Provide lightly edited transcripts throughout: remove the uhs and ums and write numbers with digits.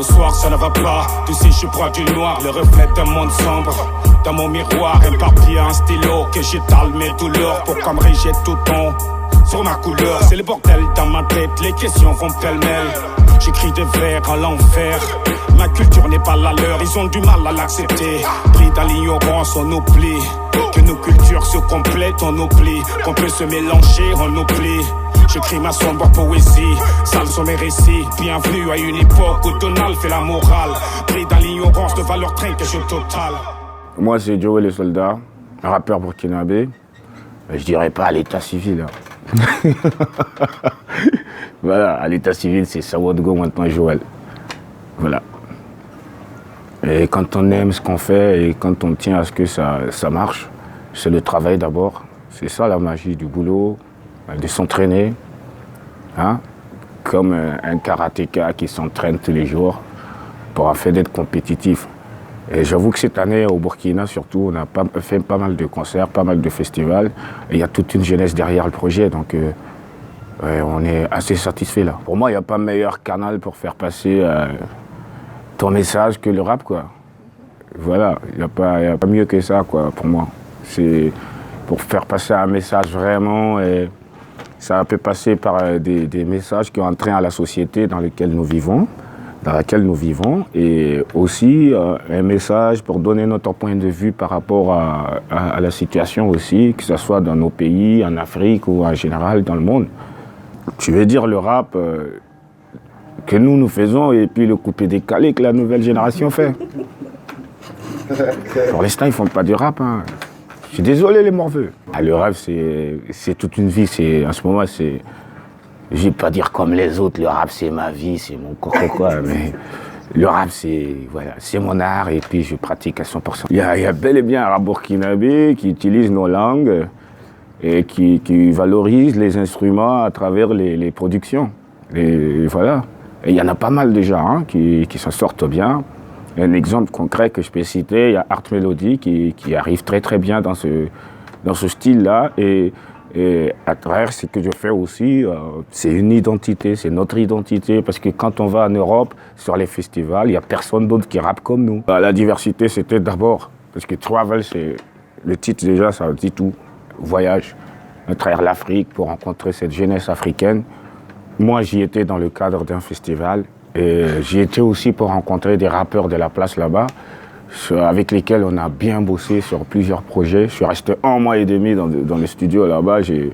ce soir ça ne va pas. Tu sais, je suis proie du noir, le reflet d'un monde sombre. Dans mon miroir, éparpillé un stylo que j'étale mes douleurs pour qu'on me rejette tout ton sur ma couleur. C'est le bordel dans ma tête, les questions vont pêle-mêle. J'écris des vers à l'enfer. Ma culture n'est pas la leur, ils ont du mal à l'accepter. Pris dans l'ignorance, on oublie que nos cultures se complètent, on oublie qu'on peut se mélanger, on oublie. J'écris ma sombre poésie, sales sont mes récits. Bienvenue à une époque où Donald fait la morale. Pris dans l'ignorance, de valeur trinquage totale. Moi, c'est Joey le Soldat, un rappeur burkinabé. Je dirais pas à l'état civil. Hein. Voilà, à l'état civil, c'est Sawadgo, maintenant Joël. Voilà. Et quand on aime ce qu'on fait et quand on tient à ce que ça marche, c'est le travail d'abord. C'est ça la magie du boulot, de s'entraîner. Hein, comme un karatéka qui s'entraîne tous les jours pour afin d'être compétitif. Et j'avoue que cette année, au Burkina surtout, on a fait pas mal de concerts, pas mal de festivals. Et il y a toute une jeunesse derrière le projet, donc on est assez satisfait là. Pour moi, il n'y a pas meilleur canal pour faire passer ton message que le rap, quoi. Voilà, il n'y a pas mieux que ça, quoi, pour moi. C'est pour faire passer un message vraiment, et ça peut passer par des messages qui ont un trait à la société dans laquelle nous vivons, et aussi un message pour donner notre point de vue par rapport à la situation aussi, que ce soit dans nos pays, en Afrique ou en général dans le monde. Tu veux dire le rap que nous faisons et puis le coupé-décalé que la nouvelle génération fait. Pour l'instant, ils ne font pas du rap. Hein. Je suis désolé les morveux. Ah, le rap, c'est toute une vie. En ce moment, c'est... Je ne vais pas dire comme les autres, le rap c'est ma vie, c'est mon coco quoi, mais le rap c'est mon art et puis je pratique à 100%. Il y a bel et bien un rap burkinabé qui utilise nos langues et qui valorise les instruments à travers les productions. Et voilà. Et il y en a pas mal déjà hein, qui s'en sortent bien. Un exemple concret que je peux citer, il y a Art Melody qui arrive très très bien dans ce style-là. Et à travers ce que je fais aussi, c'est une identité, c'est notre identité. Parce que quand on va en Europe, sur les festivals, il n'y a personne d'autre qui rappe comme nous. La diversité, c'était d'abord, parce que Travel, c'est le titre déjà, ça dit tout. Voyage à travers l'Afrique pour rencontrer cette jeunesse africaine. Moi, j'y étais dans le cadre d'un festival. Et j'y étais aussi pour rencontrer des rappeurs de la place là-bas, avec lesquels on a bien bossé sur plusieurs projets. Je suis resté 1 mois et demi dans le studio là-bas. Je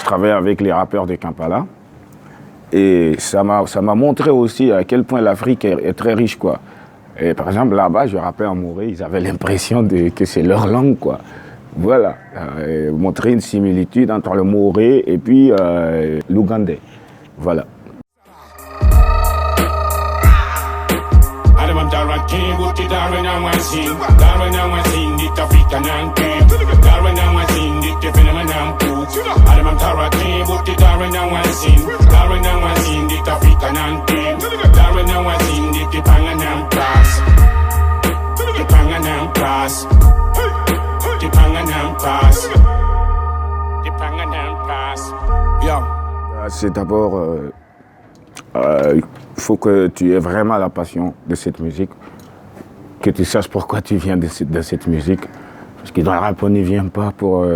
travaillais avec les rappeurs de Kampala. Et ça m'a montré aussi à quel point l'Afrique est très riche, quoi. Et par exemple, là-bas, je rappais en Morée, ils avaient l'impression que c'est leur langue, quoi. Voilà. Montrer une similitude entre le Morée et puis l'Ougandais. Voilà. C'est d'abord, il faut que tu aies vraiment la passion de cette musique, que tu saches pourquoi tu viens de cette musique. Parce que dans le rap, on n'y vient pas pour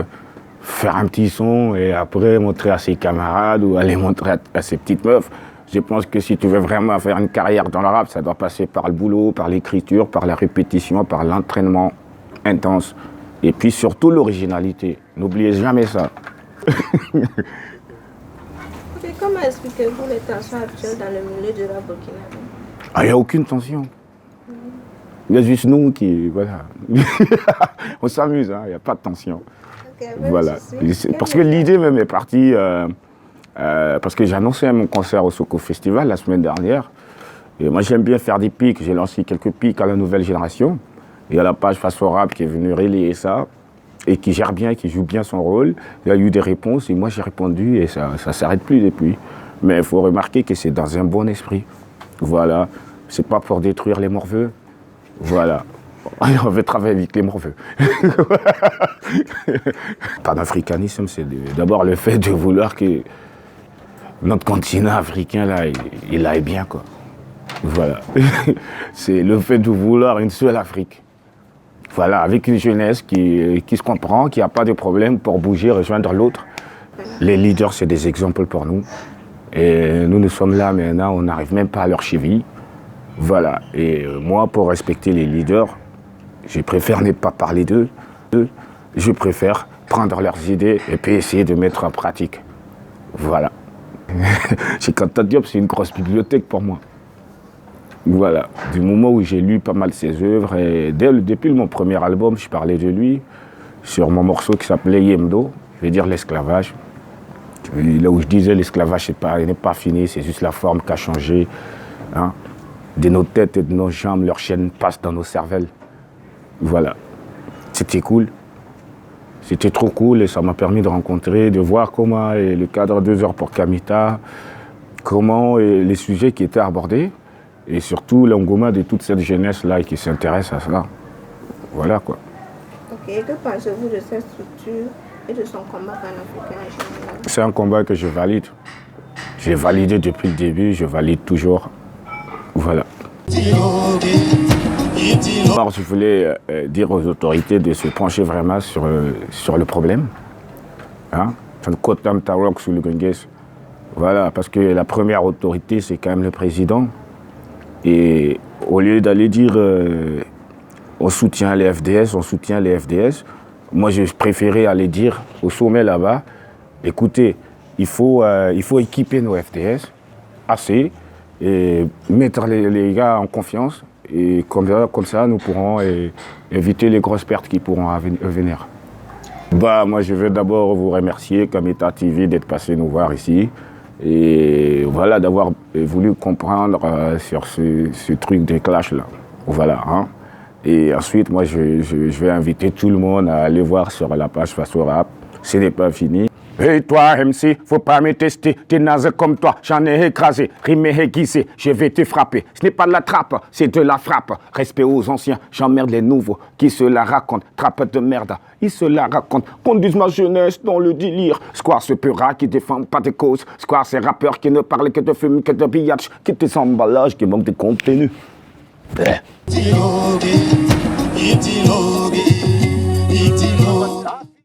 faire un petit son et après montrer à ses camarades ou aller montrer à ses petites meufs. Je pense que si tu veux vraiment faire une carrière dans le rap, ça doit passer par le boulot, par l'écriture, par la répétition, par l'entraînement intense. Et puis surtout l'originalité. N'oubliez jamais ça. Comment expliquez-vous les tensions actuelles dans le milieu du rap burkinabé? Il n'y a aucune tension. Il y a juste nous qui... Voilà. On s'amuse, il n'y a pas de tension. Okay, voilà. Parce que l'idée même est partie... parce que j'ai annoncé mon concert au Soko Festival la semaine dernière. Et moi, j'aime bien faire des pics. J'ai lancé quelques pics à la nouvelle génération. Il y a la page Face au Rap qui est venue relayer ça. Et qui gère bien, qui joue bien son rôle. Il y a eu des réponses et moi j'ai répondu et ça ne s'arrête plus depuis. Mais il faut remarquer que c'est dans un bon esprit. Voilà. C'est pas pour détruire les morveux. Voilà. On veut travailler avec les morveux. Panafricanisme, c'est d'abord le fait de vouloir que notre continent africain, là, il aille bien, quoi. Voilà. C'est le fait de vouloir une seule Afrique. Voilà, avec une jeunesse qui se comprend, qui n'a pas de problème pour bouger, rejoindre l'autre. Les leaders, c'est des exemples pour nous. Et nous sommes là maintenant, on n'arrive même pas à leur cheville. Voilà. Et moi, pour respecter les leaders, je préfère ne pas parler d'eux. Je préfère prendre leurs idées et puis essayer de mettre en pratique. Voilà. Chez Kanta Diop, c'est une grosse bibliothèque pour moi. Voilà. Du moment où j'ai lu pas mal ses œuvres, et depuis mon premier album, je parlais de lui, sur mon morceau qui s'appelait Yemdo, je veux dire l'esclavage. Là où je disais l'esclavage n'est pas fini, c'est juste la forme qui a changé. Hein. De nos têtes et de nos jambes, leurs chaînes passent dans nos cervelles. Voilà. C'était cool. C'était trop cool et ça m'a permis de rencontrer, de voir comment est le cadre 2 heures pour Kamita, comment est les sujets qui étaient abordés et surtout l'engouement de toute cette jeunesse-là qui s'intéresse à cela. Voilà quoi. Ok, que pensez-vous de cette structure et de son combat panafricain en général? C'est un combat que je valide. J'ai validé depuis le début, je valide toujours. Voilà. Alors, je voulais dire aux autorités de se pencher vraiment sur le problème. Hein? Voilà, parce que la première autorité, c'est quand même le président. Et au lieu d'aller dire on soutient les FDS, moi je préférais aller dire au sommet là-bas, écoutez, il faut équiper nos FDS assez et mettre les gars en confiance. Et comme ça, nous pourrons éviter les grosses pertes qui pourront venir. Moi, je veux d'abord vous remercier, Kamita TV, d'être passé nous voir ici. Et voilà, d'avoir voulu comprendre sur ce truc des clashs-là. Voilà. Hein. Et ensuite, moi, je vais inviter tout le monde à aller voir sur la page Faso Rap. Ce n'est pas fini. Hey toi MC, faut pas me tester, t'es naze comme toi, j'en ai écrasé, rimé aiguisé, je vais te frapper. Ce n'est pas de la trappe, c'est de la frappe. Respect aux anciens, j'emmerde les nouveaux qui se la racontent, trappe de merde, ils se la racontent. Conduisent ma jeunesse dans le délire. Square ce peura qui défend pas de cause, square ces rappeurs qui ne parlent que de fume, que de billage, qui des emballages, qui manquent de contenu.